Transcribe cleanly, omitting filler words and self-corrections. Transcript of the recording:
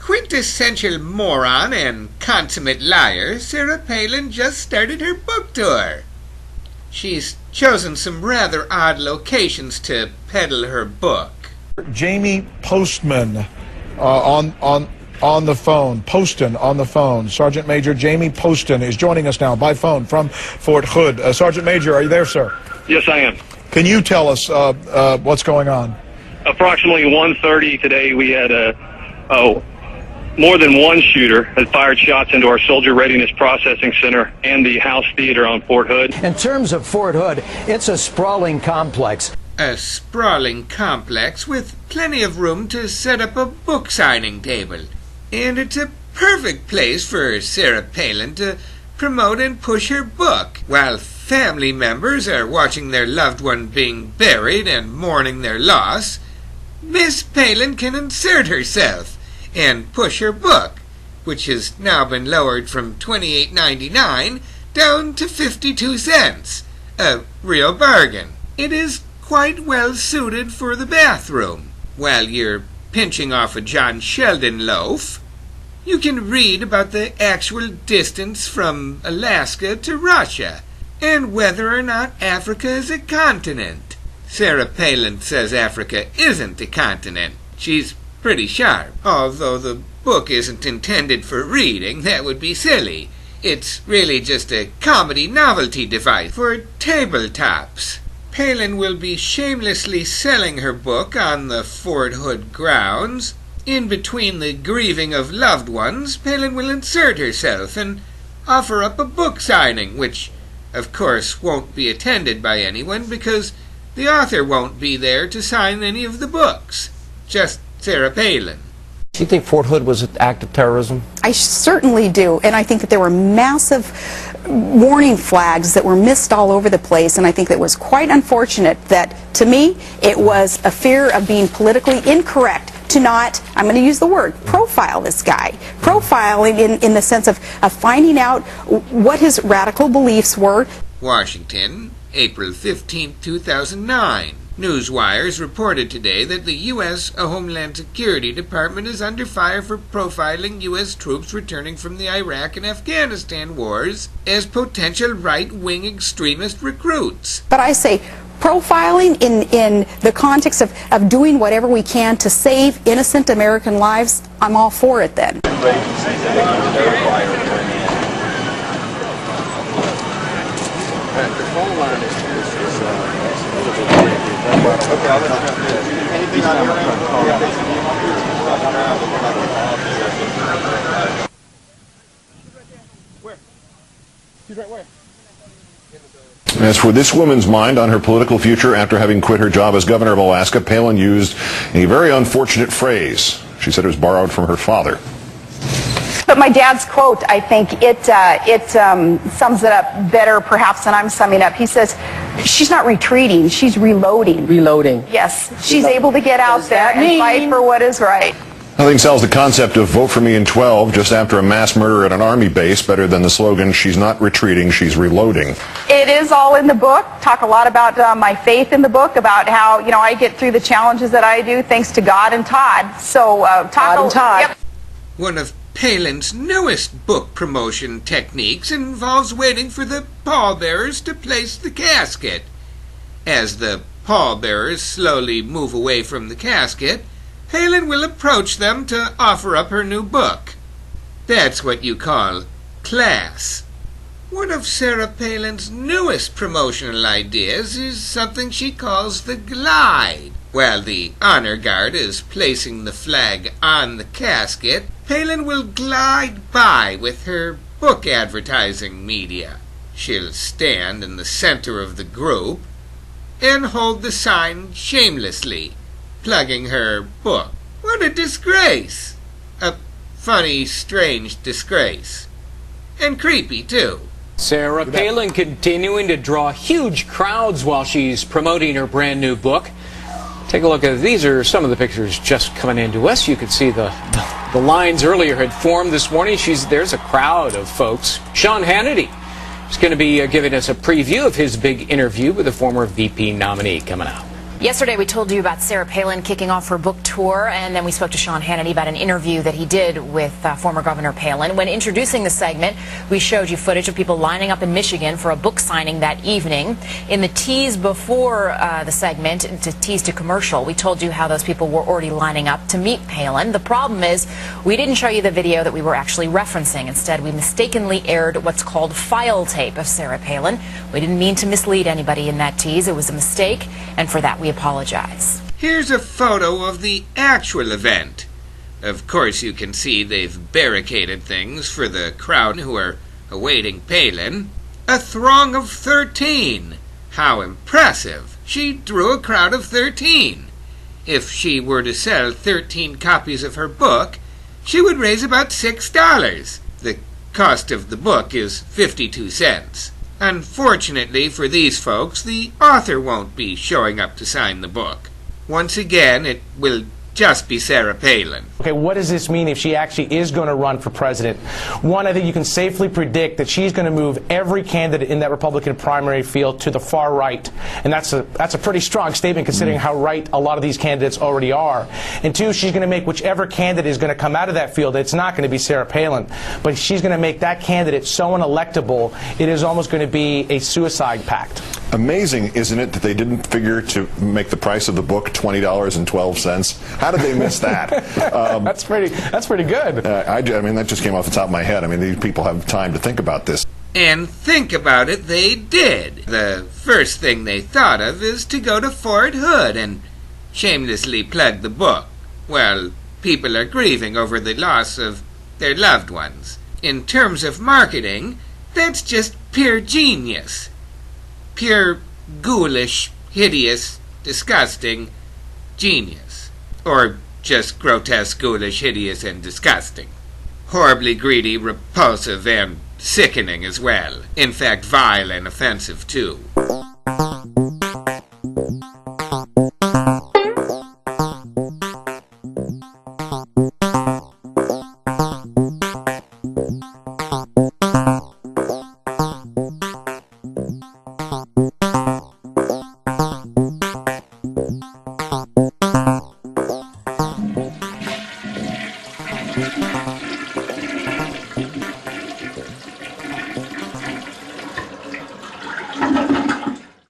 quintessential moron and consummate liar, Sarah Palin just started her book tour. She's chosen some rather odd locations to peddle her book. Jamie Postman on the phone. Poston on the phone. Sergeant Major Jamie Poston is joining us now by phone from Fort Hood. Sergeant Major, are you there, sir? Yes, I am. Can you tell us what's going on? Approximately 1:30 today, we had more than one shooter had fired shots into our Soldier Readiness Processing Center and the House Theater on Fort Hood. In terms of Fort Hood, it's a sprawling complex. A sprawling complex with plenty of room to set up a book signing table. And it's a perfect place for Sarah Palin to promote and push her book, while family members are watching their loved one being buried and mourning their loss. Miss Palin can insert herself and push her book, which has now been lowered from $28.99 down to 52 cents. A real bargain. It is quite well suited for the bathroom. While you're pinching off a John Sheldon loaf, you can read about the actual distance from Alaska to Russia, and whether or not Africa is a continent. Sarah Palin says Africa isn't a continent. She's pretty sharp. Although the book isn't intended for reading, that would be silly. It's really just a comedy novelty device for tabletops. Palin will be shamelessly selling her book on the Fort Hood grounds. In between the grieving of loved ones, Palin will insert herself and offer up a book signing, which, of course, won't be attended by anyone because the author won't be there to sign any of the books. Just Sarah Palin. Do you think Fort Hood was an act of terrorism? I certainly do, and I think that there were massive warning flags that were missed all over the place, and I think that was quite unfortunate that, to me, it was a fear of being politically incorrect to not, I'm going to use the word, profile this guy. Profiling in the sense of finding out what his radical beliefs were. Washington, April 15, 2009. Newswires reported today that the U.S. Homeland Security Department is under fire for profiling U.S. troops returning from the Iraq and Afghanistan wars as potential right-wing extremist recruits. But I say profiling in the context of doing whatever we can to save innocent American lives, I'm all for it then. As for this woman's mind on her political future after having quit her job as governor of Alaska, Palin used a very unfortunate phrase. She said it was borrowed from her father. But my dad's quote, I think it sums it up better perhaps than I'm summing up. He says, she's not retreating, she's reloading. Reloading. Yes, she's able to get out there and fight for what is right. Nothing sells the concept of vote for me in 12 just after a mass murder at an army base better than the slogan, she's not retreating, she's reloading. It is all in the book. Talk a lot about my faith in the book, about how, you know, I get through the challenges that I do thanks to God and Todd. So, Todd and Todd. Yep. One of Palin's newest book promotion techniques involves waiting for the pallbearers to place the casket. As the pallbearers slowly move away from the casket, Palin will approach them to offer up her new book. That's what you call class. One of Sarah Palin's newest promotional ideas is something she calls the glide. While the honor guard is placing the flag on the casket, Palin will glide by with her book advertising media. She'll stand in the center of the group and hold the sign shamelessly, plugging her book. What a disgrace! A funny, strange disgrace. And creepy, too. Sarah Palin continuing to draw huge crowds while she's promoting her brand new book. Take a look at these are some of the pictures just coming into us. You can see the lines earlier had formed this morning. There's a crowd of folks. Sean Hannity is going to be giving us a preview of his big interview with the former VP nominee coming out. Yesterday, we told you about Sarah Palin kicking off her book tour, and then we spoke to Sean Hannity about an interview that he did with former Governor Palin. When introducing the segment, we showed you footage of people lining up in Michigan for a book signing that evening. In the tease before the segment, to tease to commercial, we told you how those people were already lining up to meet Palin. The problem is, we didn't show you the video that we were actually referencing. Instead, we mistakenly aired what's called file tape of Sarah Palin. We didn't mean to mislead anybody in that tease. It was a mistake, and for that, we apologize. Here's a photo of the actual event. Of course, you can see they've barricaded things for the crowd who are awaiting Palin. A throng of 13. How impressive. She drew a crowd of 13. If she were to sell 13 copies of her book, she would raise about $6. The cost of the book is 52 cents. Unfortunately for these folks, the author won't be showing up to sign the book. Once again, it will just be Sarah Palin. Okay, what does this mean if she actually is going to run for president? One, I think you can safely predict that she's going to move every candidate in that Republican primary field to the far right. And that's a pretty strong statement considering how right a lot of these candidates already are. And two, she's going to make whichever candidate is going to come out of that field, it's not going to be Sarah Palin, but she's going to make that candidate so unelectable, it is almost going to be a suicide pact. Amazing, isn't it, that they didn't figure to make the price of the book $20.12? How did they miss that? That's pretty good. I mean, that just came off the top of my head. I mean, these people have time to think about this. And think about it, they did. The first thing they thought of is to go to Fort Hood and shamelessly plug the book. Well, people are grieving over the loss of their loved ones. In terms of marketing, that's just pure genius. Pure, ghoulish, hideous, disgusting genius. Or just grotesque, ghoulish, hideous, and disgusting. Horribly greedy, repulsive, and sickening as well. In fact, vile and offensive, too. Mm-hmm.